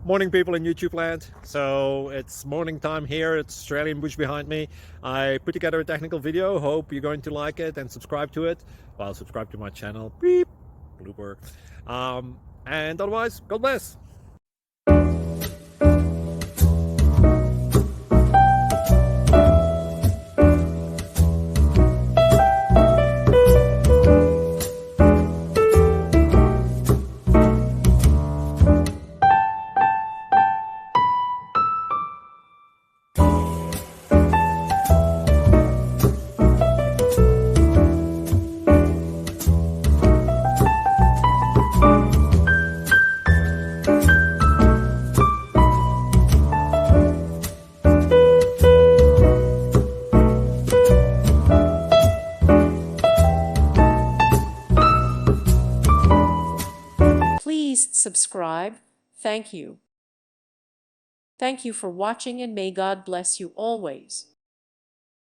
Morning, people in YouTube land. So it's morning time here. It's Australian bush behind me. I put together a technical video. Hope you're going to like it and subscribe to it. Well, subscribe to my channel. Beep. Blooper. And otherwise, God bless. Please subscribe. Thank you. Thank you for watching, and may God bless you always.